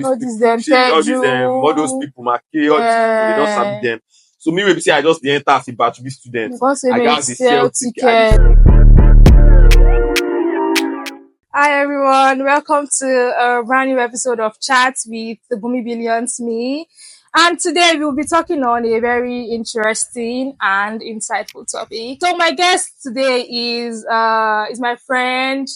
these all people, these them all these all those people, Maka, all these people, they don't sabi them. So me, maybe say I just the enter as a batch B student. I got the sell ticket. Hi everyone, welcome to a brand new episode of Chat with the Bumi Billions Me. And today we'll be talking on a very interesting and insightful topic. So my guest today is my friend,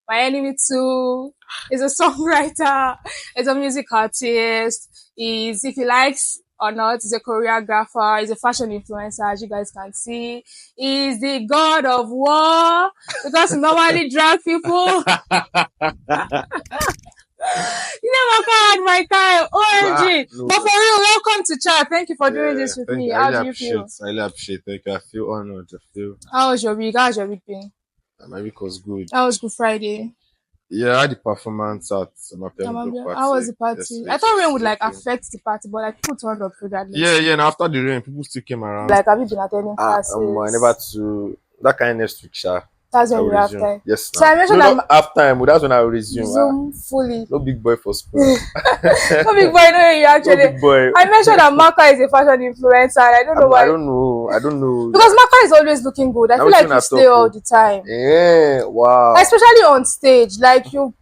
my enemy too. He's a songwriter, he's a music artist, he's, if he likes or not, he's a choreographer, he's a fashion influencer, as you guys can see. He's the god of war because he normally drag people. You know, my kind, OMG. No, But for real, welcome to chat. Thank you for doing this with me. How do you feel? I really appreciate. Thank you. I feel honored. How was your week? How's your week been? My week was good. How was Good Friday? Yeah, I had the performance at my parents' party. How was the party? Yesterday. I thought rain would affect the party, but people turned up regardless. Yeah. And after the rain, people still came around. Have you been attending classes? I never to that kind of next week, sha. That's when you have time. Yes. So I mentioned that half time. That's when I will resume. Zoom fully. No big boy for school. No big boy. No, you actually. No big boy. I mentioned that Maka is a fashion influencer. And I don't know why. I don't know. Because Maka is always looking good. I feel like you stay all the time. Yeah. Wow. Especially on stage, you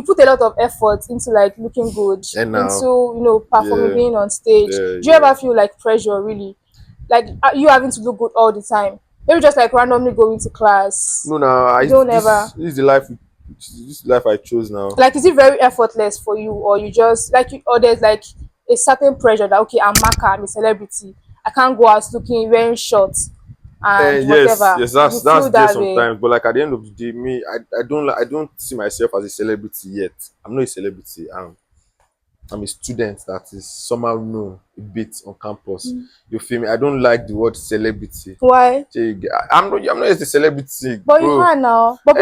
put a lot of effort into looking good, into performing, being on stage. Do you ever feel pressure really, you having to look good all the time? Maybe just randomly going to class. No, I don't ever. This is the life. This is the life I chose now. Is it very effortless for you, or you just or there's a certain pressure that okay, I'm Maka, I'm a celebrity, I can't go out wearing shorts and whatever. Yes, that's there sometimes. But at the end of the day, me, I don't see myself as a celebrity yet. I'm not a celebrity. I'm a student that is somehow known a bit on campus. You feel me? I don't like the word celebrity. Why? I'm not just a celebrity. But bro. You are now. But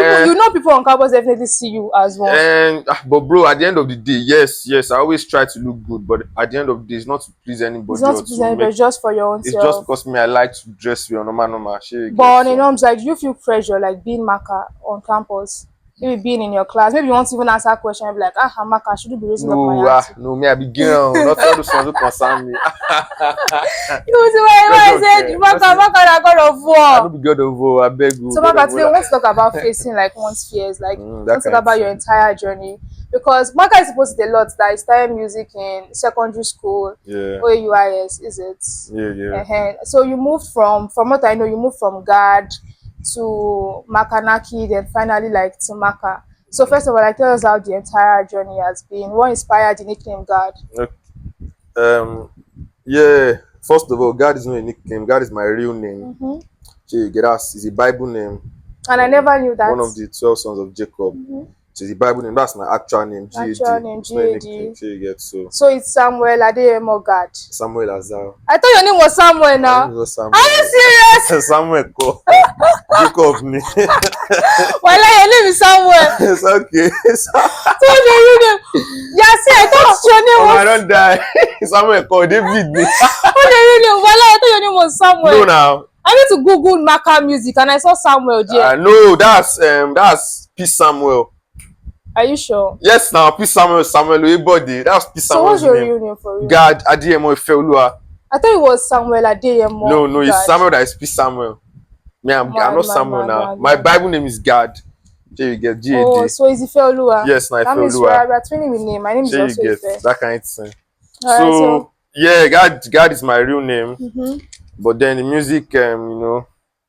people on campus definitely see you as one. But bro, at the end of the day, yes, I always try to look good. But at the end of the day, it's not to please anybody. It's not to please anybody, just for your own self. It's just because me, I like to dress well, normal. But on a norms, do you feel pressure being Maka on campus? Maybe being in your class, maybe you want to even answer a question and be like, Maka, should you be raising up my hand? No, me, I be girl, not all those ones who concern me. You see why I said, Maka, that God of war. I don't be God of war, I beg you. So, Maka, today, we want to talk about facing one's fears, let's talk about your entire journey. Because Maka is supposed to be a lot that he started music in secondary school, OAUIS, is it? Yeah. So you moved from what I know, you moved from GAD to Makanaki, then finally to Maka. So first of all, tell us how the entire journey has been. What inspired the nickname God? First of all, God is not a nickname. God is my real name. It's a Bible name. And I never knew that. One of the 12 sons of Jacob. So the Bible name, that's my actual name, GAD. So it's Samuel Adeyemo God. Samuel Azar. I thought your name was Samuel now. Are you serious? Samuel Ko. Jacob me. Well, your name is Samuel. It's okay. So your name. Yeah, see, I thought your name was. I don't die. Samuel Ko, David me. I thought your name was Samuel. No, now. I need to Google Maka music and I saw Samuel there. No, that's P. Samuel. Are you sure? Yes, now P. Samuel Ebody. That's P. Samuel. So what's your real name for real? God Adeyemo Ifeoluwa. I thought it was Samuel Adeyemo. No, it's Samuel that is P. Samuel. Me, I'm not Samuel now. My Bible name is God. There you get GAD. Oh, so it's Ifeoluwa. Yes, now Ifeoluwa. That means we are twinning with name. My name is also Ife. That kind of thing. So yeah, God is my real name. But then the music,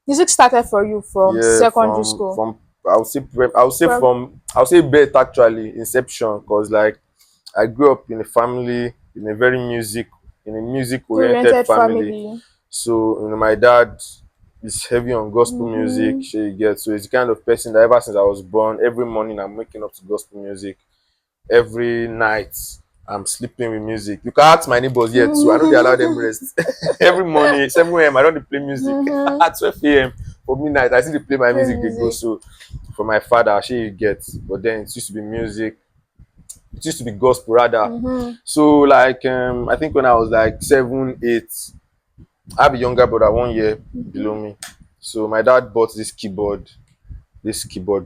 music started for you from secondary school. I'll say birth actually, inception, because I grew up in a family in a music oriented family. So my dad is heavy on gospel music. So he's the kind of person that ever since I was born, every morning I'm waking up to gospel music. Every night I'm sleeping with music. You can ask my neighbors here too. I know they allow them rest. Every morning, 7 a.m. I don't play music. At 12 a.m. for midnight, I still play my music. They go so. For my father, actually you get, but then it used to be music. It used to be gospel rather. So I think when I was 7, 8, I have a younger brother 1 year below me. So my dad bought this keyboard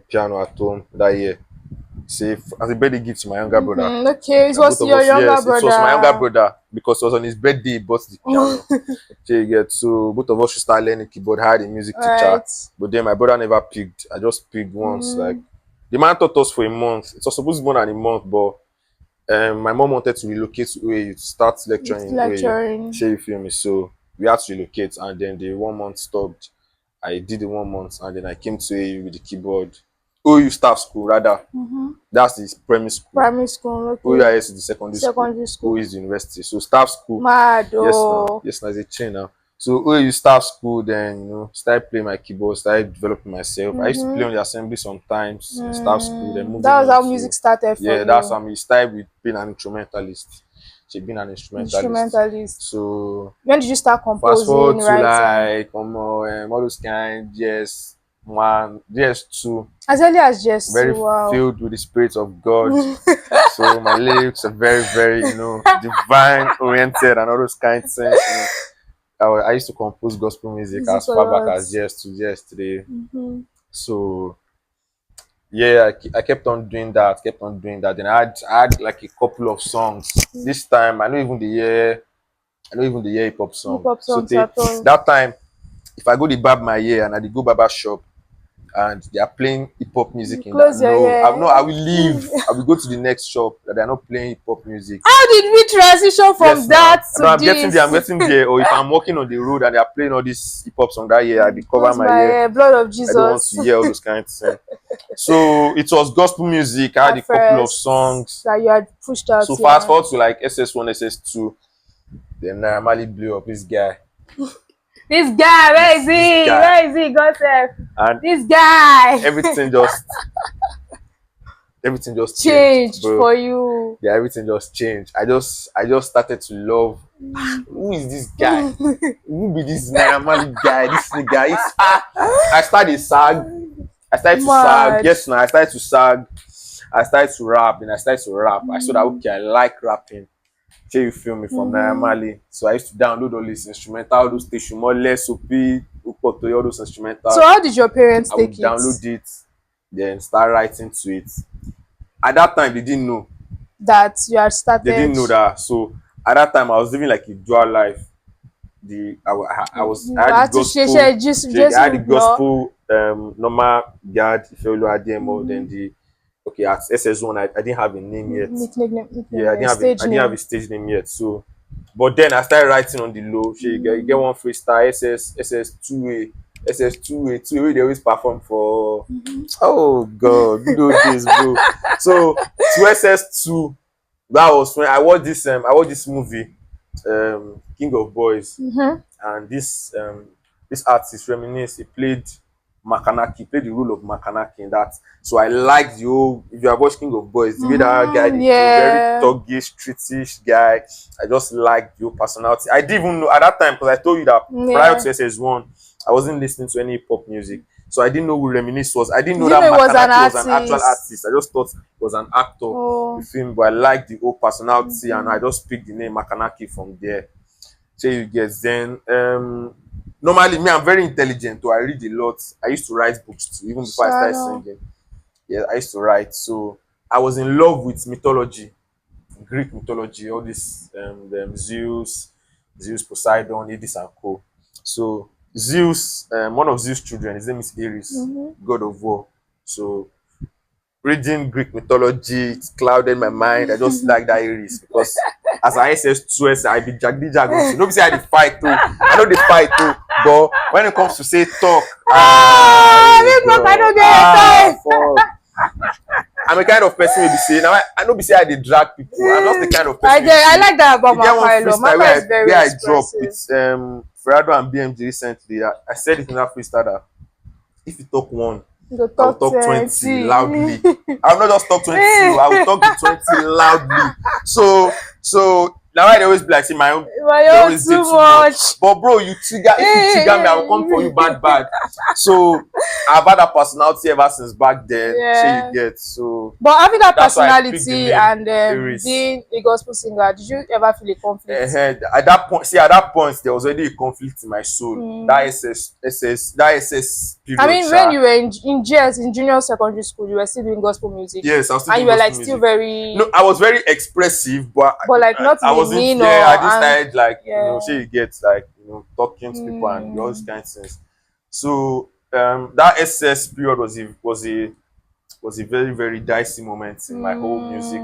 piano at home that year. say as a birthday gift to my younger brother. Okay, it And both was of your us, younger yes, it was my younger brother. brother because it was on his birthday he bought the piano. So you get, so both of us should start learning keyboard. I had a music teacher, Right. but then my brother never picked. I just picked once. Like the man taught us for a month. It was supposed to be on a month, but my mom wanted to relocate to OAU to start It's lecturing in OAU. lecturing. Share you feel me? So we had to relocate, and then the 1 month stopped. I did the 1 month, and then I came to OAU with the keyboard. OAU staff school rather. That's the primary school. Primary school, okay. OUIS is the secondary school. Secondary school. OAU is the university. So staff school. Mad. Yes, now. Oh. Yes, now it's a chain now. So OAU staff school, then started playing my keyboard, started developing myself. I used to play on the assembly sometimes in staff school, then moving That was on how to music started for yeah, that's you. how we started with being an instrumentalist. She being an instrumentalist. Instrumentalist. So When did you start fast composing, forward to writing? like all those kind GS1, GS2, As early as just very wow. filled with the spirit of God. So my lyrics are very, very, divine oriented and all those kind of things. I used to compose gospel music Music as a far back lot. as GS2, GS3. So yeah, I kept on doing that, kept on doing that. Then I had like a couple of songs. This time I know even the year hip hop Hip song. hop So songs at all. that time, if I go to barb my hair and I dey go barber shop and they are playing hip hop music in that, Close your no, I ear. will leave. I will go to the next shop that they are not playing hip hop music. How did we transition from Yes, now. that No, to I'm getting there. I'm this? getting there. Or if I'm walking on the road and they are playing all this hip hop song that year, I be cover Close my my ear. ear. Blood of I don't want Jesus. to hear all those kinds of things. So it was gospel music. I had a At couple of first, songs. that you had pushed out, So fast yeah. forward to like SS1, SS2. Then I normally blew up this guy. This guy, where is This he? guy. Where is he? God save. And This guy. everything just Changed bro. for you. Yeah, everything just changed. I just started to love. Who is this guy? Who be this Naira guy? This nigga. I started sag. I started to sag. Mad. Yes, now I started to sag. I started to rap, and I started to rap. I saw that okay, I like rapping. Shey you feel me from Naira. So I used to download all these instrumental, all those station more less OP, Upoto, all those instrumental. So how did your parents I would take it? download it, then start writing to it. At that time, they didn't know. That you had started. They didn't know that. So at that time, I was living like a dual life. I had the gospel. I had the gospel normal guard Ifeolu then the at SS1 I didn't have a name yet. Yeah, I didn't have a stage name yet. So but then I started writing on the low. You get one freestyle SS2A, SS2A, 2A wey they always perform for oh god, good old days, bro. So to SS2, that was when I watched this movie, King of Boys, and this artist reminisce. He played Makanaki, played the role of Makanaki in that. So I like the whole. If you are watching King of Boys, the way that guy, very thuggish, streetish guy. I just like your personality. I didn't even know at that time because I told you that prior to SS1, I wasn't listening to any pop music. So I didn't know who Reminisce was. I didn't know that Makanaki was an actual artist. I just thought he was an actor. You feel me? But I liked the whole personality, and I just picked the name Makanaki from there. So you get then normally me, I'm very intelligent, so I read a lot. I used to write books too, even before I started singing. Yeah, I used to write. So I was in love with mythology, Greek mythology, all this Zeus, Poseidon, Hades and co. So Zeus, one of Zeus' children, his name is Ares, god of war. So reading Greek mythology, it clouded my mind. I just like that Ares because as I SS2, I be jagdi jago. Nobody say I dey fight too. I know they fight too. But when it comes to say talk, I don't get time. I'm a kind of person who be say now I know be say I dey drag people. I'm just the kind of person. I like that about Maka. Maka is very I dropped with Ferrado and BMG recently. I said it in that freestyle that if you talk one, I'll talk 20 loudly. I'll not just talk 20, I will talk the 20 loudly. So Now I dey always be like, say my own My dey own always dey too too much. much. But bro, you trigger. If you trigger me, I will come for you bad bad. So I've had that personality ever since back then. Shey you Yeah. get. So But having that that's why I picked the personality name and Iris. being a gospel singer, did you ever feel a conflict? At that point, see, at that point, there was already a conflict in my soul. That that SS I period, mean, when sha. you were in GS, in junior secondary school, you were still doing gospel music, Yes, I was still and you doing were like gospel still music. very, No, I was very expressive, but like not in I a wasn't. mean Yeah, I or just started like yeah. say you get like talking to people and all those kind of things. So that SS period was a very very dicey moment in my whole music,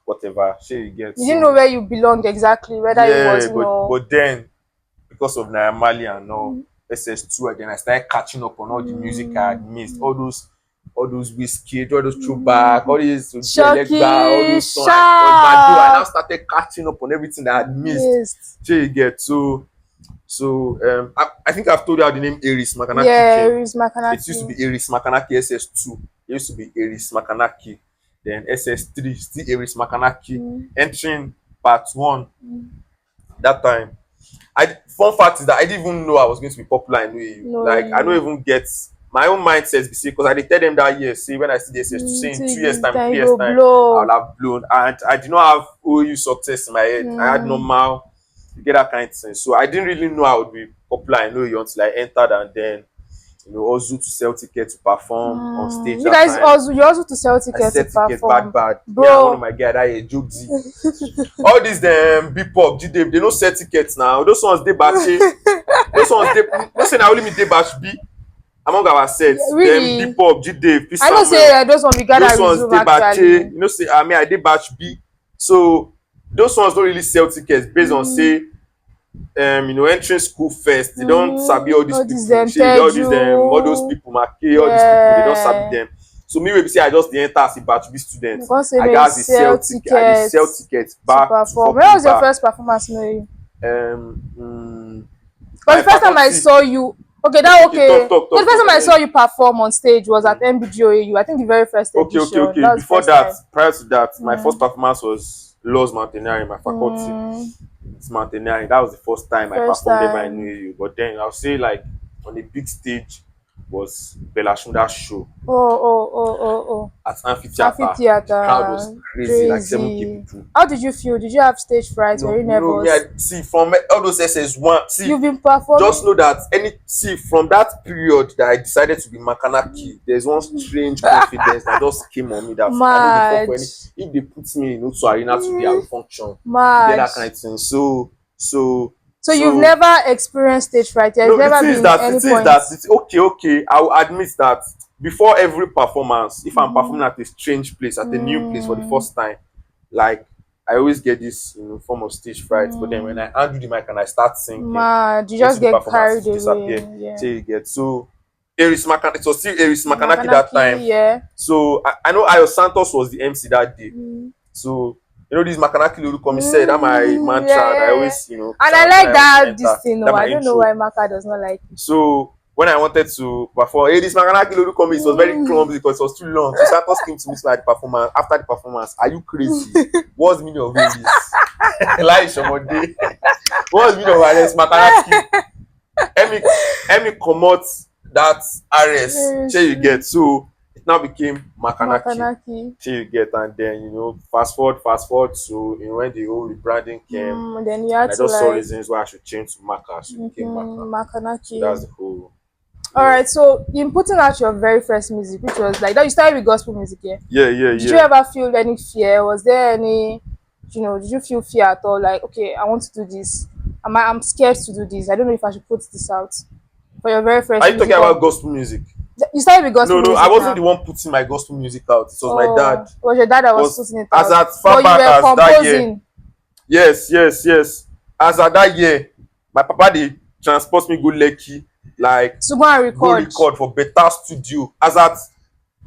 whatever. Say you get. You didn't know So where you belonged exactly, whether it was yeah, no. but then because of Naira Marley and all SS2, and then I started catching up on all the music I had missed, all those whiskey, all those throwback, all these Elegba, all Shocky those songs, Badu. I now sharp. started catching up on everything that I had missed. Yes. So you get I think I've told you how the name Aries Makanaki Yeah, came. Riz It used to Makanaki. be Aries Makanaki SS2. It used to be Aries Makanaki. Then SS3, still Aries Makanaki. Entering part one that time. Fun fact is that I didn't even know I was going to be popular in AU. No, Like I don't you. even get my own mindset because I did tell them that year, see when I see the SS to say in 2 years time, Then 3 years you go time, I'll blow. have blown. And I did not have OU success in my head. I had normal, you get that kind of thing. So I didn't really know I would be popular in OU until I entered and then also to sell tickets to perform on stage You that guys time. also you also to sell I tickets to sell tickets bad perform, bad. Me and one of bro. my guy that year Jokesy. All these B-pop, G-Dave, they no sell tickets now. Those ones they bache. Those ones they no say na only me dey batch B among our sets. Dem Really, B-pop, G-Dave, P I know Samuel, say those one we gather those ones resume dey bache. actually. You know say I mean I dey batch B. So those ones don't really sell tickets based on say entering school first. They don't sabi all these All this people. them Shey tell all those you, people, Maka, all these people, they don't sabi yeah. them. So me wey be say I just dey enter as a batch B student. Because say I may gats dey sell sell ticket. I dey sell tickets tickets to back to perform. When fucking was your back. first performance, Mary? Because My the first time I faculty. saw you, okay, that Okay, okay. talk, The talk, first talk. time I saw you perform on stage was at MBGOAU. I think the very first Okay, okay, edition. okay. That was the Before first that, time. prior to that, my first performance was Laws Mountaineering, my faculty. Mm, It's Mountaineering. That was the first time I first performed ever in time. UAU. But then I'll say like on a big stage was Bella Shmurda's show Oh. at Amphitheater. The crowd was Amphitheater. crazy, like 7K Crazy. people. How did you feel? Did you have stage fright? Were No, you no, me, I nervous? see from all those SS1. See, You've been just performing know that from that period that I decided to be Makanaki, there's one strange confidence that just came on me that I know the fall mad. for any. If they put me in Otu Arena today, I will function. You get Mad. that kind of thing. So you've never experienced stage fright. There's no. never been any point. It's okay. I will admit that before every performance, if I'm performing at a strange place, at a new place for the first time, like I always get this form of stage fright. But then when I handle the mic and I start singing, Mad. You into just the get performance carried it disappear. away. Yeah. Till you get so Aries Makanaki. It was still Aries Makanaki that time. Makanaki, yeah. So I know Ayo Santos was the MC that day. So this Makanaki Lulu said that my mantra that I always And I chant like when that enter. this thing. That No, my I don't know intro. why Maka does not like it. So when I wanted to perform, hey, this Makanaki Lulu it was very clumsy because it was too long. So Santos came to me at the performance. After the performance, are you crazy? What's the meaning of this? Like Shomode. What's the meaning of this Makanaki? Let me comot that RS. Shey you get. So it now became Makanaki. Shey you get, and then fast forward to when the whole rebranding came, Then you had and I to just saw like reasons why I should change to Maka. So it became Maka. So Makanaki. that's the whole. All right, so in putting out your very first music, which was like that, you started with gospel music, yeah? Yeah. Did you ever feel any fear? Was there any, did you feel fear at all? Like, okay, I want to do this. I'm scared to do this. I don't know if I should put this out for your very first Are you music. talking about gospel music? You started with gospel No, music. I wasn't now. the one putting my gospel music out. It was my dad. It was your dad that was putting it As out. at far But back you were as that year. composing. Yes. As at that year, my papa dey transport me go Lekki, like To go and record. for better studio. As at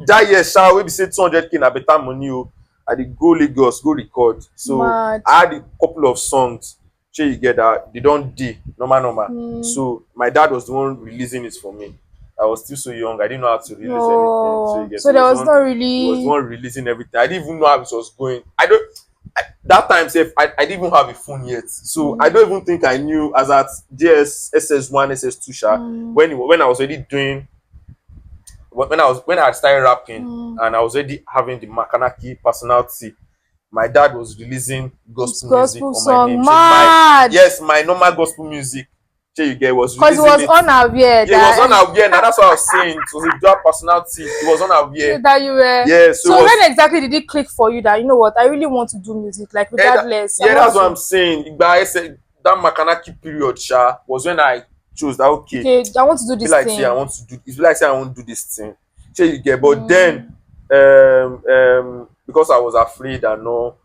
that year, wey be say 200k na better money o. I dey go Lagos go record. So Mad. I had a couple of songs. Shey you get that they don dey normal. So my dad was the one releasing it for me. I was still so young. I didn't know how to release anything. So you get. So there was not He was the really. one releasing everything. I didn't even know how it was going. that time sef I didn't even have a phone yet, so I don't even think I knew as at SS1 SS2 sha, when I was already doing, when I had started rapping, and I was already having the Makanaki personality. My dad was releasing It's gospel music gospel on my name. song, Shey my mad. yes, my normal gospel music. Shey you get, was Because it releasing was it. unaware Yeah, it was that unaware. Now that's what I was saying. It was a dual personality. It was unaware. that you were. Yeah, so it So was. when exactly did it click for you that, you know what, I really want to do music, like regardless, I Yeah, want that's what I'm to. saying. Igba I said that Makanaki period, sha, was when I chose that okay. Okay, I want to do Be this like say I thing. want to do. It's be like say I want to do this thing. Shey you get, but then Mm, because I was afraid and no,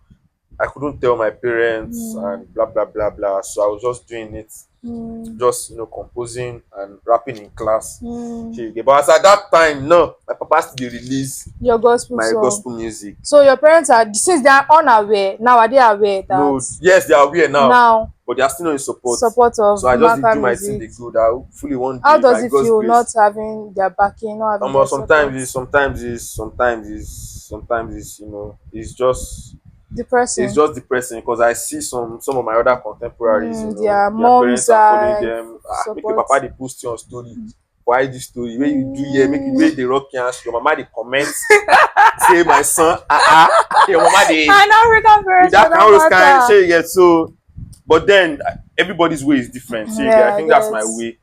I couldn't tell my parents mm, and blah blah blah blah. So I was just doing it, mm, just composing and rapping in class. mm. Shey you get, but as at that time, no, my papa still dey release Your gospel my song. gospel music. So your parents are, since they are unaware now, are they aware that No, yes, they are aware now, now but they are still not in support. support So of I just dey Maka do my thing, music? dey go. That hopefully one How day, does by it God's feel not grace. having their backing, not having their support? It's Depressing. just depressing because I see some of my other contemporaries, Their their moms parents are following are them. Make your support. papa dey post your story. Why this story? Where you do here, make you Mm. where they rock hands. Your mama dey comment, say my son, your mama dey And African with parents for that kind of those that kind. matter. Shey you get so, but then everybody's way is different. Shey you get, I Yeah, I think that's my guess. way.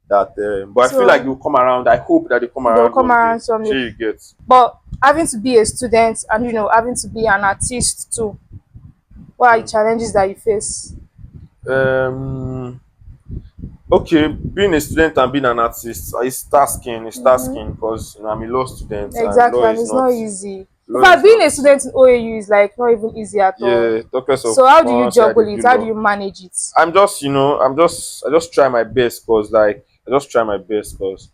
That but I feel like So they'll come around. I hope that they come they'll around come one day. around someday. Shey you get. But having to be a student and having to be an artist too, what are the Mm. challenges that you face? Um. Okay, being a student and being an artist is tasking. It's tasking because I'm a law student and Exactly, and it's not easy. In law fact, is being not a student in OAU is like not even easy at all. yeah. Talkers of So how do you once I juggle did it? do How do law. you manage it? I just try my best because like I just try my best because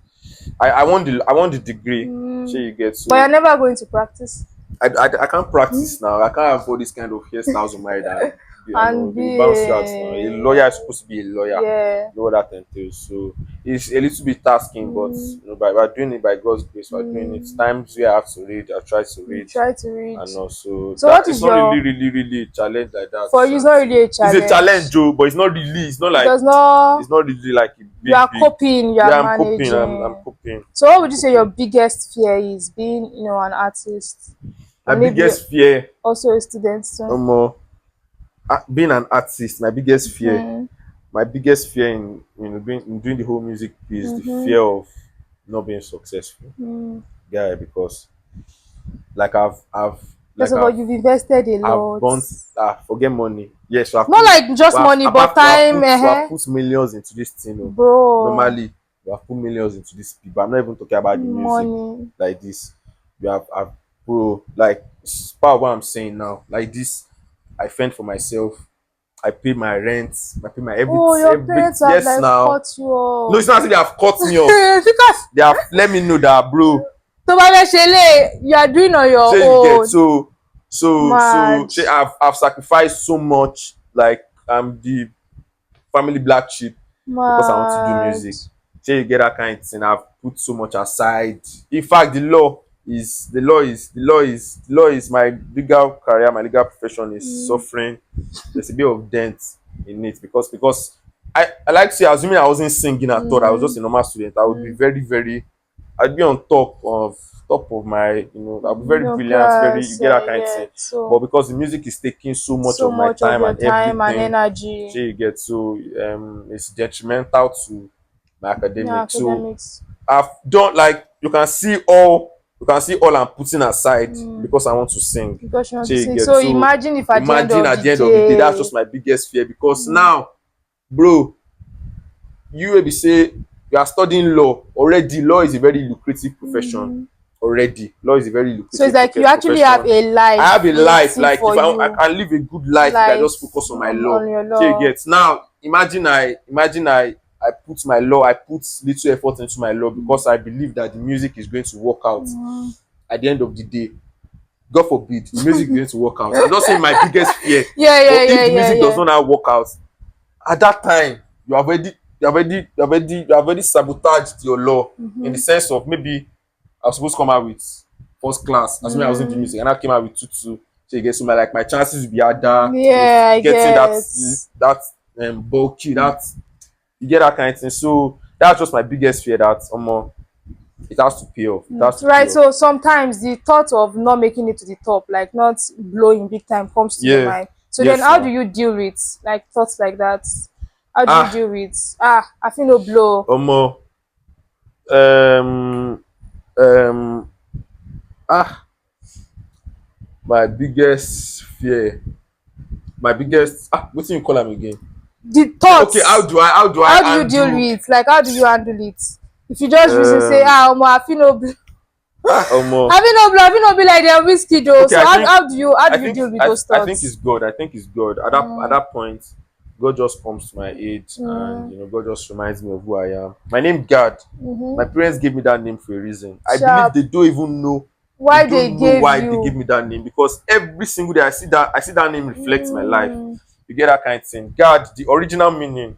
I want the degree. Sure you get But you're so never going to practice I can't practice now. I can't have all this kind of hairstyles on my head and and they will be bounce you out now. A lawyer is supposed to be a lawyer. yeah. You know what that entails. So it's a little bit tasking, but by we're doing it by God's grace. We're doing it. Times we have to read. I try to You read, try to read. and also So that what it's is not really, your really, really a challenge like that. for you? It's not really a It's a challenge. challenge, Joe, but it's not really. It's not It like does not. it's not really like a You are big. coping. You are Yeah, I'm coping. I'm managing. coping. So what I'm would you say your coping. biggest fear is being an artist My and maybe biggest fear, also a student too? um, being an artist. Mm-hmm. My biggest fear in doing the whole music is the Mm-hmm. fear of not being successful, Mm. guy. Because like I've First like of all, you've invested a I've lot. burnt forget money. Yes, Not like just money, but time, we have put millions into this thing. Oh. bro. Normally, we have put millions into this people. I'm not even talking about the music Money. like this. We have bro, like it's part of what I'm saying now. Like this, I fend for myself. I pay my rent. I pay my Oh, everything. your parents have Yes, like now. cut you off. No, it's not as if they have cut me off. Because They have let me know that, bro. to Shele, you are doing on your Say you get own. so Mad. say I've sacrificed so much. Like I'm the family black sheep because I want to do Mad. music. Say you get that kind of thing. I've put so much aside. In fact, the law is my legal career, my legal profession is suffering. There's a bit of dent in it because I like to say, assuming I wasn't singing at all, I was just a normal student, I would be very, very, I'd be on top of my, I'll be very No brilliant, very, you class, get that kind of yeah. thing. But So because the music is taking so much so of my much of time your and time and everything, energy. you get so it's detrimental to my Yeah, academics. So academics. I've done like you can see all I'm putting aside because I want to sing. Because you want to You sing. get So so imagine if at the end imagine of at the the end of the day, that's day, just my biggest fear because now, bro, you will be say you are studying law already. Law is a very lucrative profession already. Law is a very so it's lucrative like you actually have profession. a I have life a life waiting like for if I you. can live a good life if I Life just focus on my law. on your You law. get now. Imagine I put my law. I put little effort into my law because I believe that the music is going to work out at the end of the day. God forbid the music is going to work out. I'm just saying my biggest fear. Yeah, yeah, But if yeah, the yeah, music does yeah. not now work out, at that time you have already sabotaged your law in the sense of maybe I was supposed to come out with first class, assuming I wasn't doing music, and I came out with 2-2. So you get, so my chances will be harder, Yeah, I getting get. that bulky, that you get that kind of thing. So that's just my biggest fear, that it has to pay off. It has to pay Right. off. So sometimes the thought of not making it to the top, like not blowing big time, comes to your Yeah. mind. So then, Yes, how do now. you deal with like thoughts like that? How do you Ah, deal with I feel no blow. omo. Um, um, ah, my biggest fear, my biggest wetin you call am again? The Okay, how thoughts. do I How do you deal handle with like how do you handle it? If you just reason say um I feel no blow. omo. I feel no be like they're whiskey though. Okay, So how I do you think deal with those I think it's thoughts? God. I think it's God. At that point, God just comes to my aid, and Mm, God just reminds me of who I am. My name God. My mm-hmm. parents gave me that name for a reason. I believe Sharp. they don't even know. They Why they don't know gave why they gave you? me that name, because every single day I see that name reflects my life. Mm, You get that kind of thing. God, the original meaning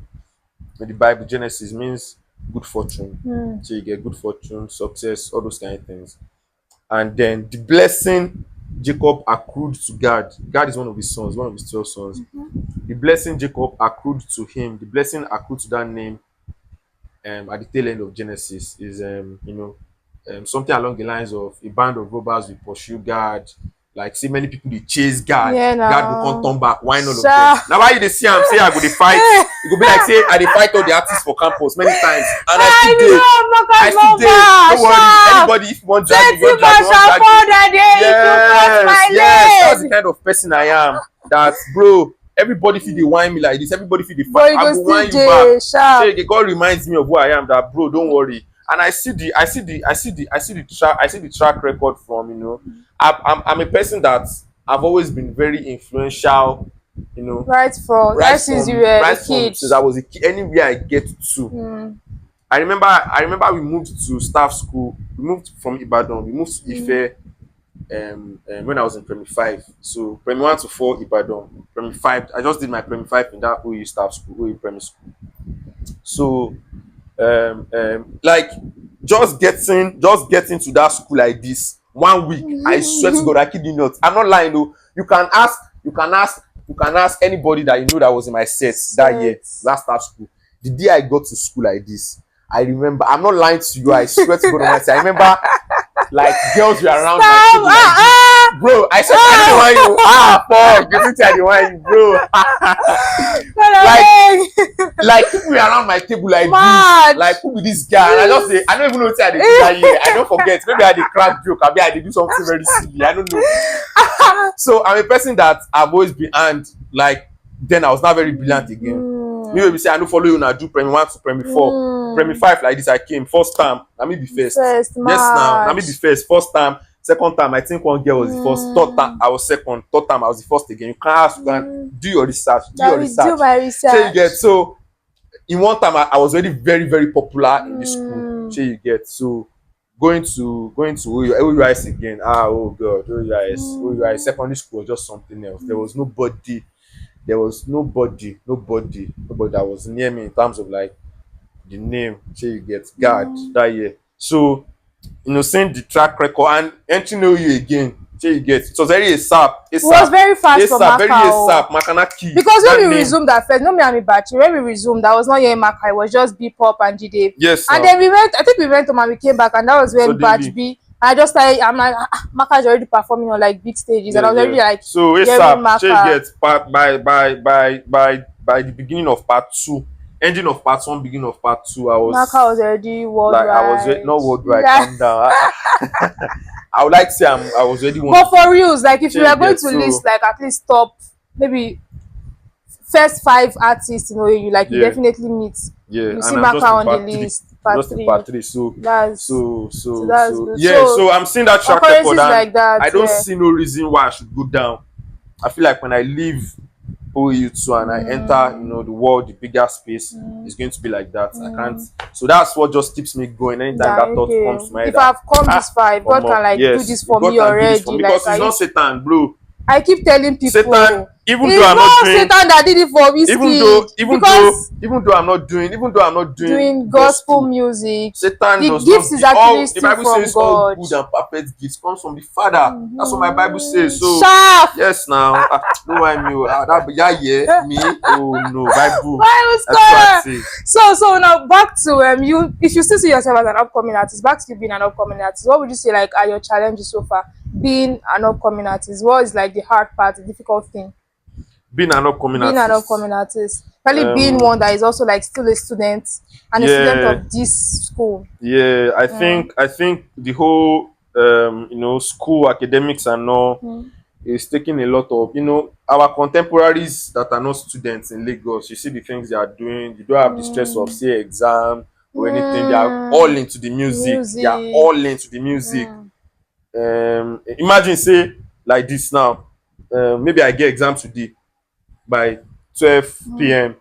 in the Bible, Genesis, means good fortune. mm. So you get good fortune, success, all those kind of things. And then the blessing Jacob accrued to God. God is one of his sons, one of his 12 sons. The blessing Jacob accrued to him, the blessing accrued to that name at the tail end of Genesis is, something along the lines of a band of robbers will pursue God. Like, see, many people they chase God. Yeah, God will come now. turn back. Why all of them? Sharp. Now, why you they see am say I go dey fight? It go be like say I dey fight all the artists for campus many times, and I still I dey. know I Maka's still dey. number. Don't worry. Sharp. Anybody, if you want drag me, you Twenty want drag me, man you want shall drag me. fall that day if you cross Yes, yes. That's the my kind of person I am. That, bro, everybody feel they whine me like this. Everybody feel they leg. fight. But you I go go still whine you back. J So sharp. God reminds me of who I am. That, bro, don't worry. And I see the track record from, I'm a person that I've always been very influential, you know, Right since you were a right from kid. since I was a kid. Anywhere I get to, Mm, I remember we moved to staff school. We moved from Ibadan. We moved to Ife when I was in Premier 5. So Premier 1 to 4 Ibadan. Premier 5. I just did my Premier 5 in that OU staff school, OU Premier School. So like just getting to that school like this 1 week, I swear to God, I kid you not, I'm not lying though. You can ask anybody that that was in my set that year, set. last staff school. The day I got to school like this, I remember, I'm not lying to you, I swear to God Almighty, I remember like girls were around my Stop! table like this. Bro, I said I didn't want you. Fuck, you think I didn't want you, bro. like people were around my table like this. Mad. Like, who be this guy? And I just say, I don't even know what I did that year. I don't forget. Maybe I did crack joke. Maybe I did do something very silly. I don't know. So I'm a person that I've always been, and like then I was not very brilliant again. Me wey be say I no follow you na do Premier 1 to Premier 4. Premier 5 like this I came first time. Na me be first. Yes, now na me be first. First time. Second time I think one girl was the first. Third time I was second. Third time I was the first again. You can ask, you can do your research. Do I your will do research. my So you research. get, so in one time I was already very very popular in the school. So you get, so going to OUIS again. Oh god, OUIS secondary school was just something else. There was nobody that was near me in terms of like the name. So you get God that year. So seeing the track record and entering OU again. So you get, it was very ASAP, It was very fast for ASAP, very Maka. ASAP, Makanaki. Because That when we name. resumed at first, no me and me batch, when we resumed, I was not hearing Maka, it was just B Pop and G Dave. Yes, And now. then I think we went home and we came back, and that was when batch Suddenly. B. I just started, I'm like, Maka's already performing on like big stages, and I was already like, So hearing ASAP, she Maka. gets by the beginning of part 2, ending of part 1, beginning of part 2, Maka was already like I was worldwide. not worldwide. Yeah. Calm down. I would like to say I was already one. But for reals, like if She we are going gets, to so list like at least top maybe first 5 artists, you like you yeah, definitely meet. yeah, You and see I'm Maka just in on the part 3. list, part Just in 3. part 3. So That's so that's so good. yeah. So So I'm seeing that track record, occurrences and like that, I don't yeah. see no reason why I should go down. I feel like when I leave OU2 and I enter, the world, the bigger space, is going to be like that. I can't. So that's what just keeps me going. Anytime Yeah, that thought okay. comes to my head, If I've come this far, if God can like do yes, this for God me can do this for already, me, like because it's not Satan, bro. I keep telling people, Satan, even though It's I'm not not doing, Satan that did it for whiskey because even though I'm not doing doing gospel gospel, music, Satan the does gifts not is give actually all. The still Bible from says all God. good and perfect gifts comes from the Father. That's what my Bible says. So Sharp. yes, now don't mind me. That yeah, yeah, me. Oh no, Bible. Bible That's what I scholar. say. So now back to you. If you still see yourself as an upcoming artist, back to you being an upcoming artist. What would you say like are your challenges so far? Being an upcoming artist, what is like the hard part, the difficult thing? Being an upcoming Being an artist. upcoming artist, probably being Um, one that is also like still a student and a student yeah, of this school. yeah. Mm. I think the whole school academics and all Mm. is taking a lot of, our contemporaries that are not students in Lagos. You see the things they are doing. You don't have the stress of Mm. say exam or anything. They are all Mm. into the music. They are Music. all into the music. Mm. Imagine say like this now. Maybe I get exam today by 12 p.m.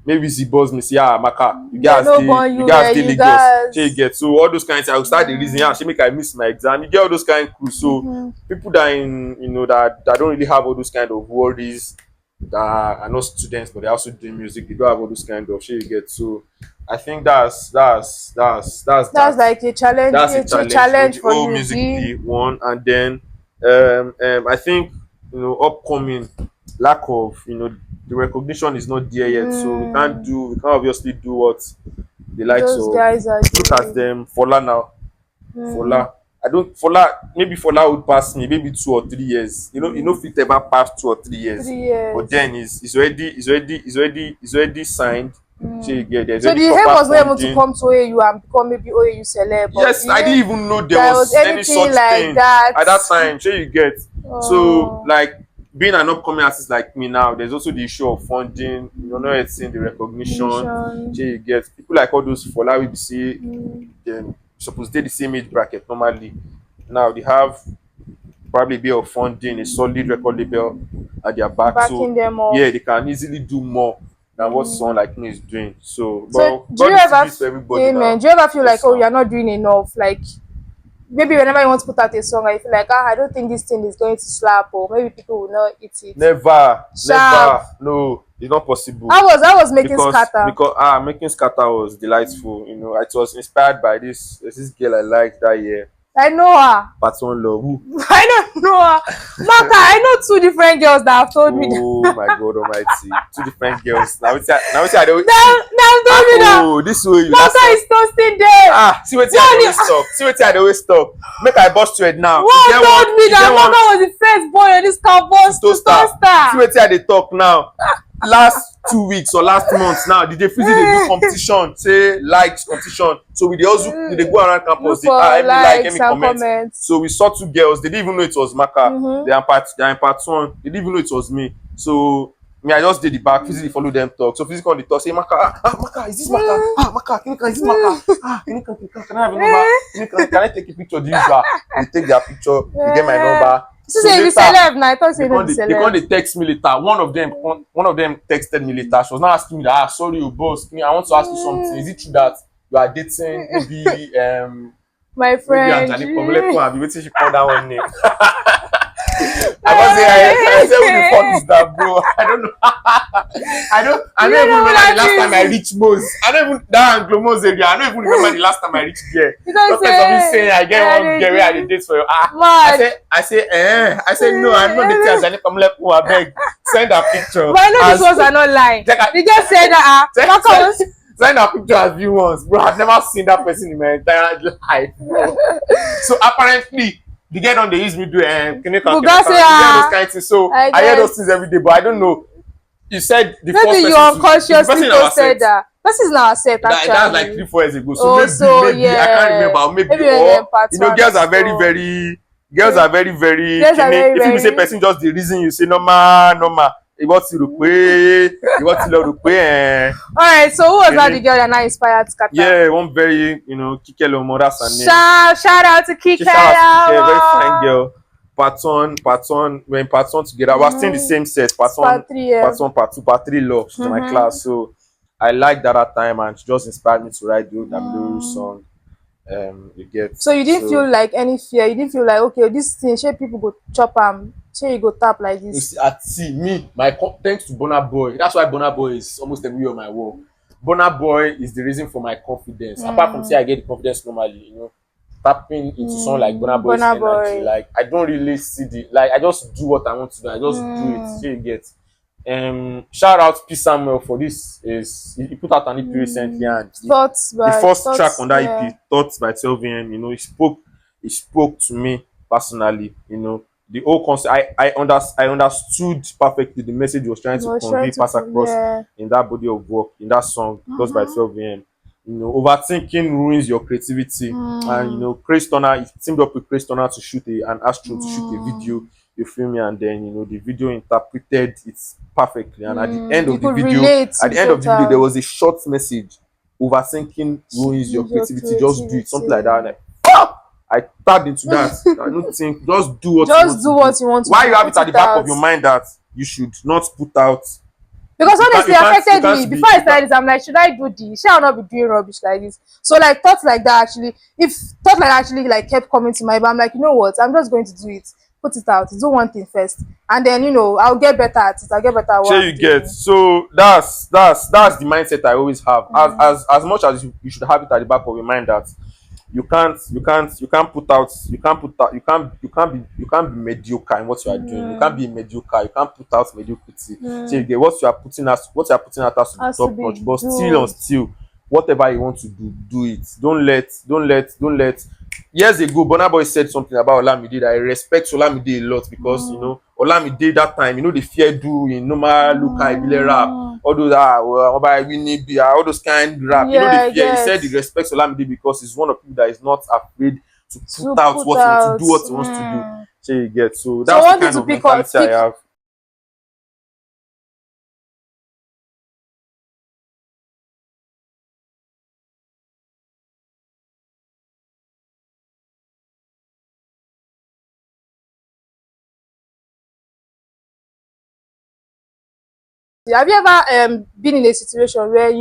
Maybe she buzz me say Maka, They no born you you guys where dey you Lagos shey you guys. get. So all those kind of things I go start dey reason shey make I miss my exam. You get all those kind of crew. So people that in that don't really have all those kind of worries, that are not students but they also doing music, they don't have all those kind of shey you get. So I think That's like a challenge. that's a It's a challenge, challenge the for whole you. Be musically one. And then I think upcoming lack of the recognition is not there yet, so we can't obviously do what the likes those of, guys are look at doing. them. Fola now, Fola, I don't Fola, maybe Fola would pass me maybe 2 or 3 years, fit ever pass 2 or 3 years, 3 years. but then he's already signed. So you get, there's So already the aim proper was not able to funding. come to AU and become maybe OAU celeb, but Yes, the I aim didn't even know there there was was any anything such like thing that. at that time. Sure you get. So Oh, like being an upcoming artist like me now, there's also the issue of funding. You're not yet seeing the recognition. mission. Sure you get. People like all those for we see them supposed to the same age bracket normally. Now they have probably a bit of funding, a solid record label at their back. So Backing them up. yeah, they can easily do more than what someone like me is doing. So So but do God you is still ever, gives to everybody amen? now. Do you ever feel like, Yes, oh, now. you're not doing enough? Like maybe whenever you want to put out a song, I feel like, I don't think this thing is going to slap, or maybe people will not eat it. Never, Sharp. never. No, it's not possible. I was making Because scatter. making scatter was delightful. It was inspired by this girl I liked that year. I know her. Patron Love. Who? I don't know her. Maka, I know two different girls that have told me that. Oh my God Almighty! Two different girls. Now we say I don't see. That told me that Oh, this way you last Maka time. is toasting them. See what I dey always talk. See what I dey always talk. Make I bust your head now. One You get told me you that get one Maka was the first boy on this campus to toaster. See wetin I dey talk now. Last 2 weeks or last month now, DJ Freezy dey do competition, say likes competition. So we dey also we dey go around campus, Look for let me like, let likes me and comment. comments. So we saw two girls. They didn't even know it was Maka. They are in part one. They didn't even know it was me. So me, I just did the back. Freezy dey follow them talk. So Freezy come dey talk, say Maka, Maka, is this Maka? Maka, is this Maka? Can I have a number? Can I take a picture? The usual. They take their picture. They get my number. So say you celeb now. I thought say you They come celeb. they text me later. One of them texted me later. She was now asking me that, sorry, you boss. I want to ask you something. Is it true that you are dating maybe My friend. Anjani Pomelepo? I've been waiting she called that one name. I say who the fuck is that, bro? I don't know. I don't even remember the last time I reached Mose. I don't even that Anglo Mose area. I don't even remember the last time I reached there. Just like somebody saying I get one girl where I date for you. I say no, I'm not dating Anjani Pomelepo. I beg, send a picture. But I know these ones are not lying. They just said that send a picture as view once, bro. I've never seen that person in my entire life, bro. So apparently the girl don dey use me do those kind of things. So I hear those things every day, but I don't know. You said the first person maybe you unconsciously posted that. This is not a set actually. That's like 3-4 years ago. So maybe yeah. I can't remember. Maybe or girls are very if you say person just the reason you say normal. Ìwọ ti lọ rò pé Alright, so who was that the girl that now inspired scatter? Yeah, one very Kike Lomo, that's her name. Shout out to Kike. Very fine girl. Part 1, we're in part 1 together. We're still in the same set. Part 1, part 2, part 3 law. She's in my class. So I liked that at time and she just inspired me to write the Damiloru song. You get. So you didn't So feel like any fear. You didn't feel like, okay, this thing, shey people go chop am, shey you go tap like you this. see, me, thanks to Burna Boy. That's why Burna Boy is almost everywhere on my wall. Burna Boy is the reason for my confidence. Apart from say I get the confidence normally, tapping into someone like Burna Boy's Burna energy. Boy. Like I don't really see the like I just do what I want to do. I just do it. Mm, So you get. Shout out P Samuel for this. Is he put out an EP recently, and the first track on that yeah. EP, Thoughts by 12 a.m. He spoke to me personally. The whole concept. I understood perfectly the message he was trying He to was trying convey, to, pass across yeah. in that body of work, in that song, Thoughts by 12 a.m. Overthinking ruins your creativity. And Mm, Chris Turner, he teamed up with Chris Turner to shoot an Astro to shoot a mm, video. You feel me? And then the video interpreted it perfectly. And at the end you of the could video, relate at with the end of what the video, there have was a short message. Overthinking ruins your your creativity. Just do it, something like creativity. that. And I tapped into that. I don't think just do what you want Just to do do. what you want to Why do, you have it put at the it back of out. your mind that you should not put out. Because You can't. honestly, You it can't. You affected me. can't be. Before I You can't. started this, I'm like, should I do this? Should I not be doing rubbish like this? So like thoughts like that actually, if thought like actually like kept coming to my mind, I'm like, you know what? I'm just going to do it. Put it out. Do one thing first, and then I'll get better at it. I'll get better at Sure what I'm you get. doing. So that's the mindset I always have. As much as you should have it at the back of your mind that you can't be mediocre in what you are doing. You can't be mediocre. You can't put out mediocrity. So you get what you are putting out has to be Has to top be notch. But still on good. still, whatever you want to do, do it. Don't let. Years ago, Burna Boy said something about Olamide that I respect Olamide a lot because Olamide that time, the fear do in normal local Ibile rap, Mm, all those all those kind rap, the yeah, I fear. He get said he respects Olamide because he's one of people that is not afraid to put to out put what he wants to out. do, what he wants to do. So you get. So So I that's the wanted kind to of pick up, mentality I pick. have. Have you ever been in a situation where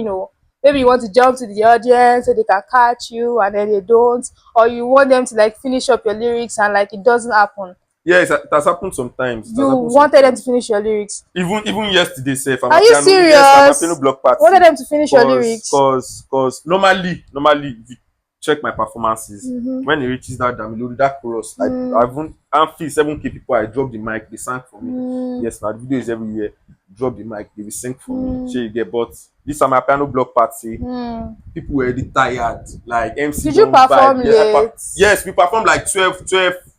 maybe you want to jump to the audience so they can catch you and then they don't, or you want them to like finish up your lyrics and like it doesn't happen? Yeah, it has happened sometimes. It has You happened wanted them to sometimes. finish your lyrics. Even yesterday, sef, I'm Are a you piano. Yes, I'm a piano serious? block You wanted party. them to finish your Cause, lyrics. cause, cause normally, if you check my performances, when it reaches that Damilori, that chorus, I even Amphi 7K people, I drop the mic, they sang for me. Mm, Yes, now the video is everywhere. Drop the mic, they will sing for me. Shey you get, but this time my piano block party, mm. people were already tired. Like MC Did you don't vibe. perform late? Yes, we performed like 12,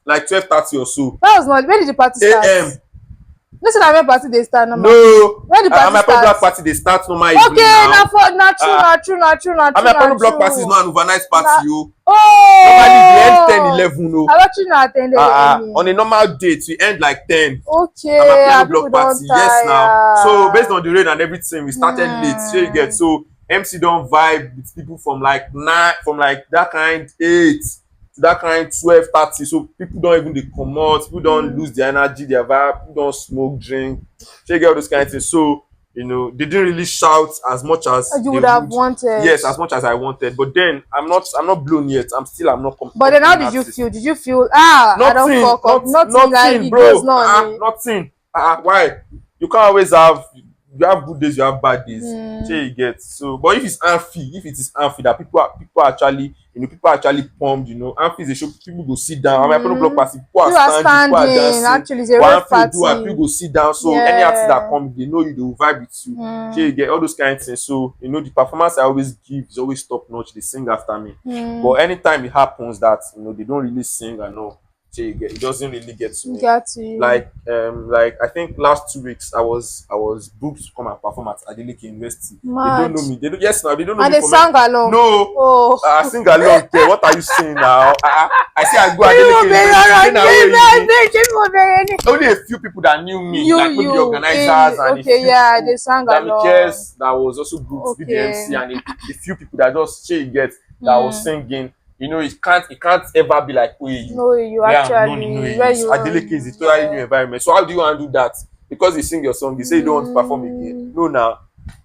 like 12:30 or so. That was not. When did the party start? AM. Listen, I mean party they start normal. No, When the party my piano starts? block party dey start normal evening Okay, now. na true, Ah, na true, na true, na and true, my na piano block party is true. not an overnight Na party o. Normally we end ten oh, 11 o. I've actually not attended On a any. normal date we end like 10. And my Okay, piano and people block don't party, yes now. So based tire. on the rain and everything, we started late. So you get, Hmm. so MC don vibe with people from like 9, from like that kind 8 to that kind 12:30. So people don even dey comot, people don lose their energy, their vibe, people don smoke, drink. So you get all those kind of things. So they didn't really shout as much as You they would have would. wanted. Yes, as much as I wanted. But then I'm not blown yet. I'm not But then how upcoming did you artist. feel? Did you feel I don't Nothing, fuck up? Nothing like nothing, it goes bro. on. Nothing. Why? You can't always have. You have good days, you have bad days. Hmm. Shey you get. So, but if it is amphi that people actually pumped. Amphi is a show people go sit down. And my fellow block Hmm. party, people are You are standing, people are standing. dancing. Actually, it's a But rave amphi will do and people party. go sit down. So any artist that Yeah. come, they know you, they will vibe with you. Shey Hmm. you get all those kind of things. So the performance I always give is always top notch. They sing after me. But Hmm. anytime it happens that they don't really sing and all, shey you get, it doesn't really get to me. Got you. Like I think last 2 weeks I was booked to come and perform at Adeleke University. They don't Mad. know me. Yes, now they don't know And me they from any. sang along. No, Oh. I sing along there. What are you saying now? I say I go Ṣé mo Adeleke bẹ̀rẹ̀ University. ọ̀rọ̀ Say ni? na Ṣé where you mean? mo bẹ̀rẹ̀ ni? Only a few people that knew me, like maybe the You. organizers and a Okay, few yeah, people. they sang along. Damikes that was also booked to be the Okay. MC, and a few people that just shey you get that was singing. It can't ever be like Oyeyi. No, you Where I'm known in actually, where Oyeyi. you, Adeleke is a totally new yeah. environment. So how do you handle that? Because you sing your song, you say you don't want to perform again. Mm, No, now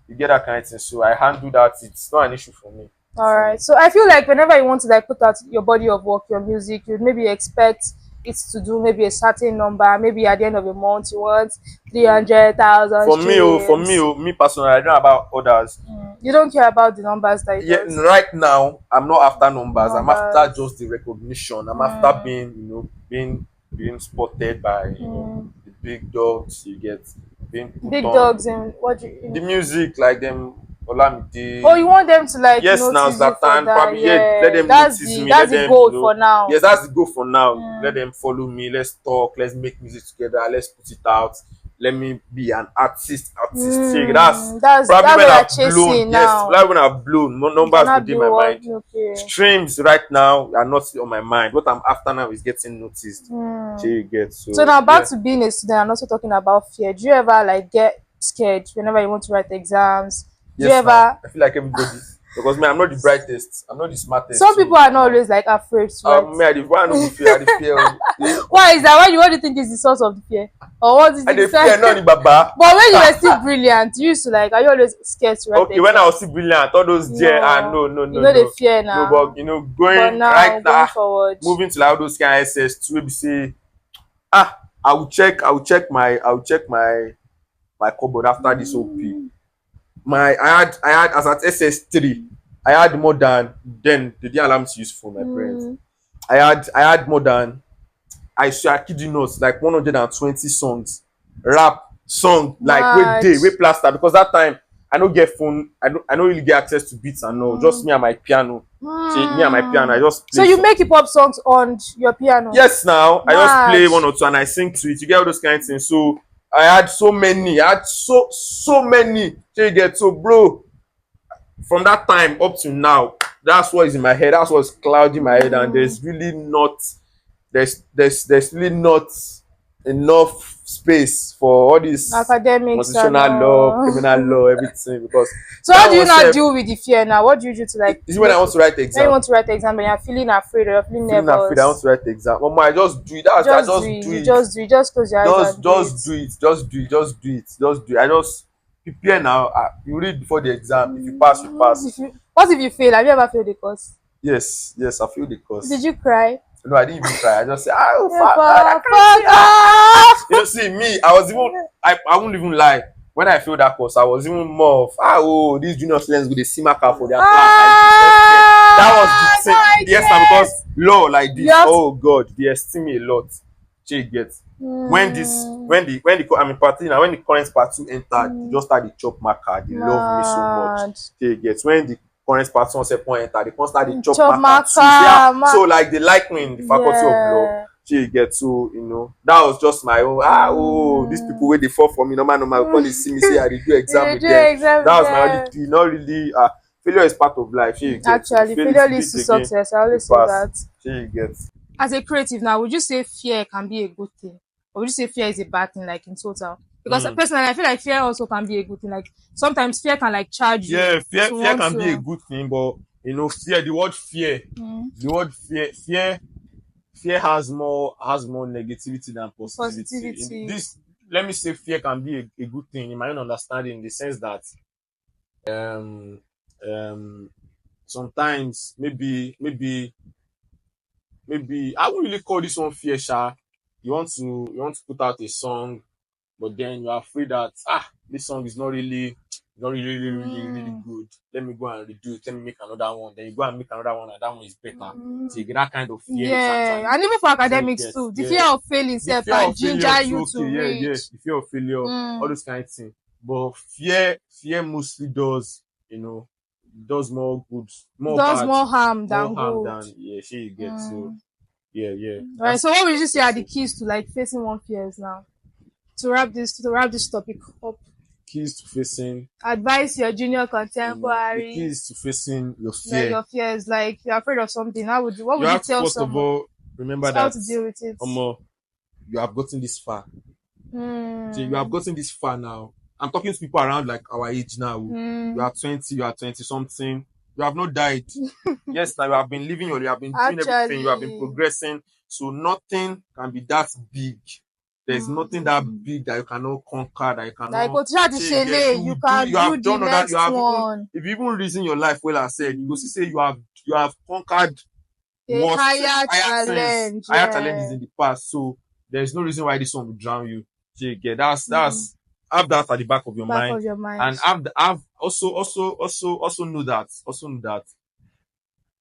you get that kind of thing. So I handle that. It's not an issue for me. All right. So I feel like whenever you want to like put out your body of work, your music, you'd maybe expect it to do maybe a certain number. Maybe at the end of the month, you want three Mm. hundred thousand streams. Me personally, I don't know about others. You don't care about the numbers that it Yeah, does. right now I'm not after numbers. I'm after Numbers. just the recognition. I'm after Mm, being spotted by mm. the big dogs. You get being put Big on dogs and what do the you? music like them Oh, Olamide. you want them to like Yes, now notice you for Zlatan, that? probably yeah. Let Yeah, them notice me. that's Let the them goal for now. yes, that's the goal for now. Let Mm, them follow me. Let's talk. Let's make music together. Let's put it out. Let me be an artist. Shey, that's probably that's when what you're I've blown. chasing Yes, now. probably when I've blown. You Numbers go cannot dey be my what? mind. Okay. Streams right now are not on my mind. What I'm after now is getting noticed. Mm. Shey you get So so now back yeah. to being a student and also talking about fear. Do you ever like get scared whenever you want to write exams? Do you Yes, now ever? I feel like everybody because me, I'm not the brightest. I'm not the smartest Some people too. are not always like afraid to write. Me, why I no go fear? I dey fear. Why is that? What do you think is the source of the fear? Or what is I it? dey fear But no ni baba. when you were still brilliant, you used to like. Are you always scared to write Okay, when I was exams? still brilliant, all those there, No, no, no, you no, know the no, fear no. But now. But going right now now, going forward, moving to like all those kind of SS to maybe say, I will check my cupboard after this OP. I had as at SS3, I had more than then the day alarms used for my parents. mm, I had more than I swear I kid you not like 120 songs rap song like mad. wey plaster because that time I no get phone I no really get access to beats and all just Mm, me and my piano. See me and my piano I mm. just So play you song. make hip hop songs on your piano? Yes, now I just Mad. play one or two and I sing to it. You get all those kind of things. So I had so many. I had so many. So you get so bro. From that time up to now, that's what is in my head. That's what's clouding my head, and Mm. there's really not enough space for all this Academics and constitutional law, all. criminal law, everything because So how that do you one not self deal with the fear now? What do you do to like is when I make want to write when you exam. want to write exam and you're feeling afraid or you're feeling Feeling afraid I want nervous? to write exam. Mama, I just do it. That's I Just do just it. do You it. just do it. Just close your eyes and do it. Just do it. Just do it. Just do it. Just do it. I just prepare now. You read before the exam. If you pass, you pass. What if you fail? Have you ever failed the course? Yes, I feel the Did course. you cry? No, I didn't even cry. I just say, oh Yeah, fuck God, I can't see fuck ah. off. You know, see me, I won't even lie. When I failed that course, I was even more of these junior students go dey see Maka for their class like this. That was Ah, the no, thing. I Yes, now because guess. law like You this, have to. oh God, they esteem me a lot. Shey you get. Mm, I'm in part three now, when the current part two entered, they mm, just start the chop Maka. They love me so much. mad. Shey you get. When the current part one second enter, they come start the chop Chop Maka too. So marker. so like they like me in the faculty of law. Yeah. Shey you get. So that was just my own these people wey dey fall for me normal come dey see me say I dey do exam You with do them. exam That with was my only them. plea. Not really failure is part of life. Shey you get. If you Actually, fail it, failure you do leads it to again, success. I you always say pass. that. Shey you get. As a creative now, would you say fear can be a good thing? Or would you say fear is a bad thing, like in total? Because Mm. personally, I feel like fear also can be a good thing. Like sometimes fear can like charge you Yeah, to fear want can be a to. good thing, but fear. Mm, The word fear has more negativity than positivity. In positivity. this, let me say, fear can be a good thing in my own understanding, in the sense that um um sometimes maybe I wouldn't really call this one fear, sha. You want to put out a song, but then you're afraid that this song is not really Mm, good. Let me go and redo it. Let me make another one. Then you go and make another one, and that one is better. So you get that kind of fear. It's yeah, actually and even for so you academics get too, the fear yeah. of failing The self fear can of failure ginger too. you Okay, to yeah. read. The fear of failure, all Mm, those kind of things. But fear mostly does more good, more does bad, more harm more than harm good. than you get. So Mm. yeah. Right. So what would you say are the That's keys to like facing one fears now? To wrap this topic up. keys to facing Advise your junior the contemporary keys to facing your like fear. your fears, like you're afraid of something. What You would you have to tell first of someone all remember how that to deal with it? you have gotten this far. So you have Hmm. gotten this far now. I'm talking to people around like our age now. You Hmm. are 20, you are 20 something. You have not died. Yes, now you have been living you have been doing everything, you have been Actually, progressing. So nothing can be that big There's nothing that big that you cannot conquer, that you Like cannot Otisha say you get. you Do can you do have the done that, you next have even, one. if you even reason your life well, I said, you go see say you have conquered A worse higher higher things, challenge. higher challenges Yeah. in the past. So there's no reason why this one will drown you. So you get, that's have that at the back of your Back mind, of your mind. and have also know that,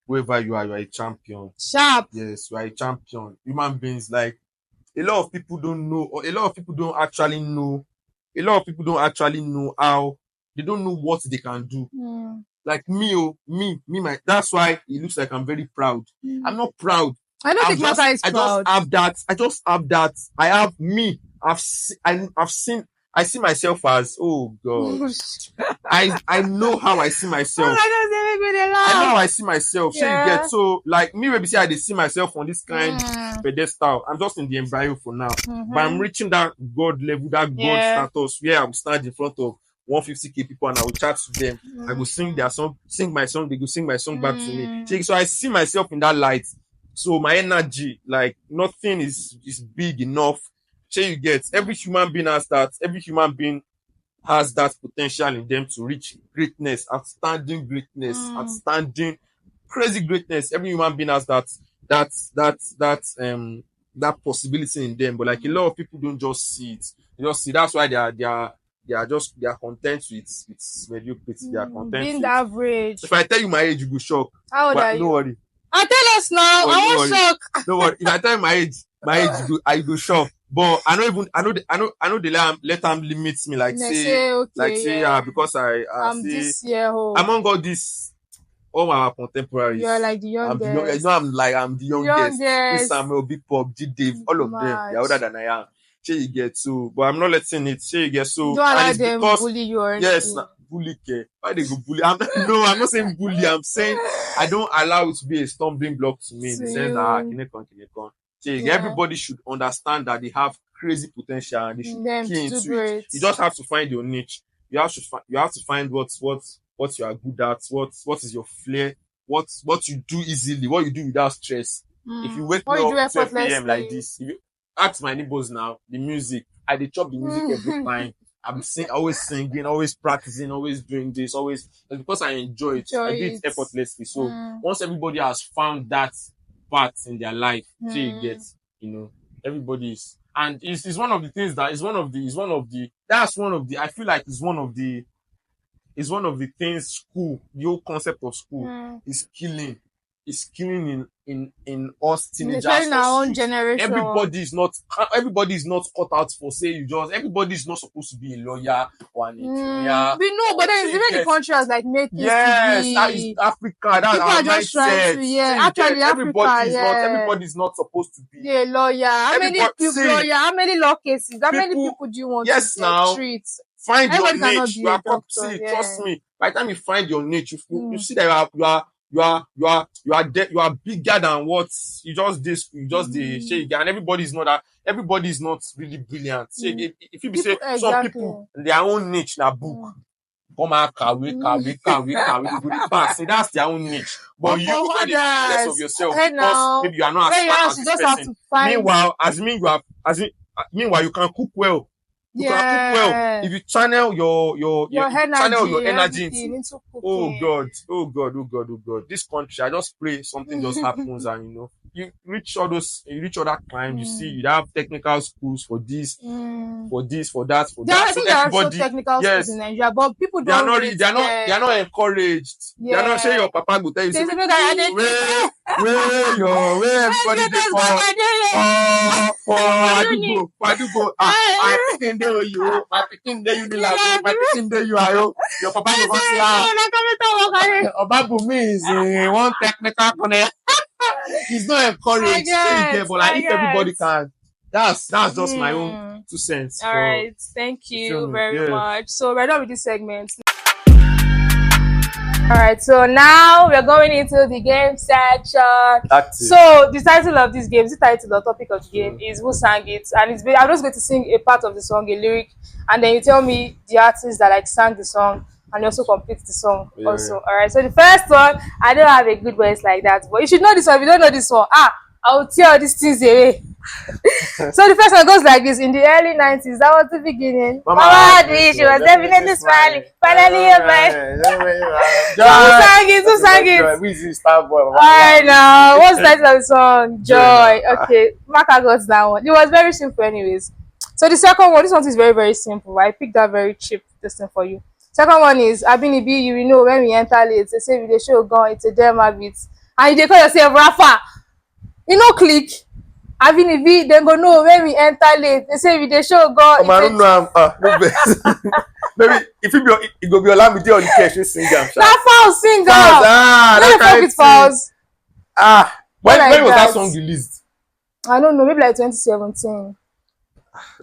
wherever you are a champion. Sharp. Yes, you are a champion. Human beings, like, a lot of people don't know, or a lot of people don't actually know. A lot of people don't actually know how, they don't know what they can do. Like me, my. That's why it looks like I'm very proud. I'm not proud. I don't think Maka is I just proud. have that. I just have that. I have me. I've seen. I see myself as, oh God. I know how I see myself. I know how I see myself. Sure, you get. So, like me, maybe say I dey see myself on this kind pedestal. I'm just in the embryo for now, but I'm reaching that God level, that God status, where I will stand in front of 150k people and I will chat to them. I will sing their song, sing my song. They will sing my song back to me. So I see myself in that light. So my energy, like, nothing is big enough. Sure, you get. Every human being has that. Every human being has that potential in them to reach greatness, outstanding greatness, outstanding, crazy greatness. Every human being has that possibility in them. But like, a lot of people don't just see it. They just see. That's why they are content with mediocrity. They are content Being with average. If I tell you my age, you go shock. How old are you? No worry. Tell us now. I want shock. No worry. If I tell you my age, I go shock. But I know they let them limit me, like say, okay, because I'm say, this year old. among all our contemporaries, You're like the youngest. I'm the youngest. This Samuel, Big Pop, G Dave, all of them, they're older than I am. Sure, you get. So, but I'm not letting it. Sure, you get. So, don't allow and it's them because, bully you or yes, bully care. Why they go bully? I'm not saying bully. I'm saying I don't allow it to be a stumbling block to me, in the sense that Kinekon. Everybody should understand that they have crazy potential and they should key into it. You just have to find your niche. You have to find what you are good at, what is your flair, what you do easily, what you do without stress. If you wake me up 12 a.m. like this, if you ask my neighbors now, the music, I dey chop the music every time. I'm always singing, always practicing, always doing this, always, because I enjoy it. I do it effortlessly. So once everybody has found that part in their life, so you get, everybody's, and it's one of the things that I feel like is one of the things school, the whole concept of school is killing in us teenagers. In our own generation. Everybody is not cut out for everybody is not supposed to be a lawyer or an engineer. We know, but then even the country has like made things that is Africa. That's people our are just trying to actually everybody is not supposed to be a lawyer. How many law cases? How many people do you want to treat? Find your niche. You are trust me. By the time you find your niche, you see that you are bigger than what you just did. And everybody is not really brilliant. If you say some people, their own niche na book. Come out, we pass. That's their own niche. But you are the less of yourself because maybe you are not as smart as this person. Meanwhile, you can cook well. You can cook well if you channel your energy into cooking. Oh God. This country, I just pray something just happens and you reach all that climb. You see, you have technical schools for this, for that. I think there are also technical schools in Nigeria, but people they are not encouraged. They are not saying your papa will tell you where everybody I do go. My picking there you. My picking there you my picking there you are. Your papa will say, Obabumi is one technical connect. He's not encouraged. But like, if everybody can, that's just my own 2 cents. All right, thank you very much. So we're done with this segment. All right, so now we're going into the game section. So the title of this game, the title or topic of the game is Who Sang It, and I'm just going to sing a part of the song, a lyric, and then you tell me the artist that like sang the song, and you also complete the song also. All right, so the first one, I don't have a good voice like that, but you should know this one. If you don't know this one, I'll tear all these things away. So the first one goes like this. In the early 90s, that was the beginning. Mama had me, she was definitely smiling. Finally, you're mine. Who sang it? Who sang it? I know. What's the title of the song? Joy. Okay, Maka got that one. It was very simple, anyways. So the second one, this one is very, very simple. I picked that very cheap this thing for you. Second one is Abinibi, you will know when we enter late. They say we dey show gun, it's a damn habit. And you dey call yourself Rafa. You know click. Abinibi, dem go know when we enter late. They say we dey show gun. I don't know. No vex. Maybe if it go be Olamide or the cash we sing am. Rafa will sing am. That kind of thing. When was that song released? I don't know, maybe like 2017.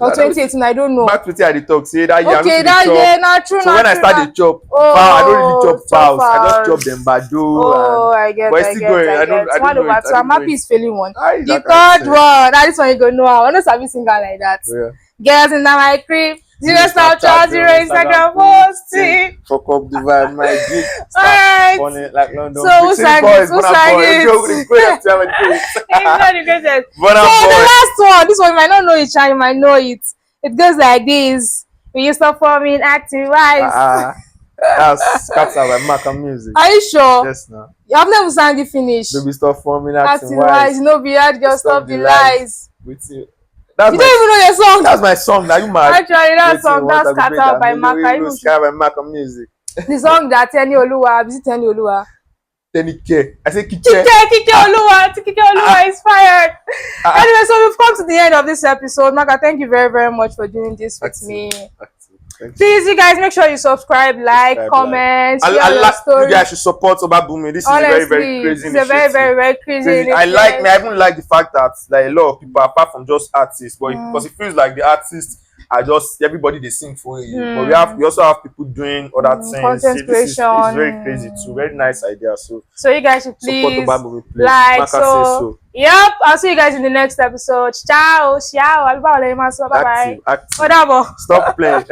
Or 2018, I don't know. Back to I dey talk say that year. Okay, that year, not true. So when I start the chop, I don't really chop fouls. I just chop them bado. Oh, I get. But still going. I don't know. So I'm happy it's failing one. The third one, that is one you go know. I don't sabi singer like that. Girls in my crib. Zero Snapchat, zero Instagram posting. Fuck up the vibe, my dick. Alright. Like London. So who sang it? Who sang it? It's not the greatest. So the last one, this one you might not know it, you might know it. It goes like this. We used to form in acting wise. That's Captain by Maka music. Are you sure? Yes, no. I've never sang it finish. Baby stop forming acting wise. No be hard girl, stop the lies. With you. You don't even know your song. That's my song. Now you mad? Actually, that song that's Kata by Maka. Sky by Maka music. The song that Teni Oluwa, visit Teni Oluwa. Tenike. I say Kike. Kike Oluwa. Kike Oluwa is fired. Anyway, so we've come to the end of this episode. Maka, thank you very, very much for doing this with me. Please, you guys, make sure you subscribe, comment, share your story. You guys should support Obabumi. This honestly, is a very, very crazy initiative. It's a very, very, very crazy. I even like the fact that like a lot of people, apart from just artists, but because it feels like the artists are just everybody they sing for you. But we also have people doing other things. Content creation. It's very crazy too. Very nice idea. So you guys should please support Obabumi, please. Like Maka so. Yep, I'll see you guys in the next episode. Ciao, ciao. Bye bye. Stop playing.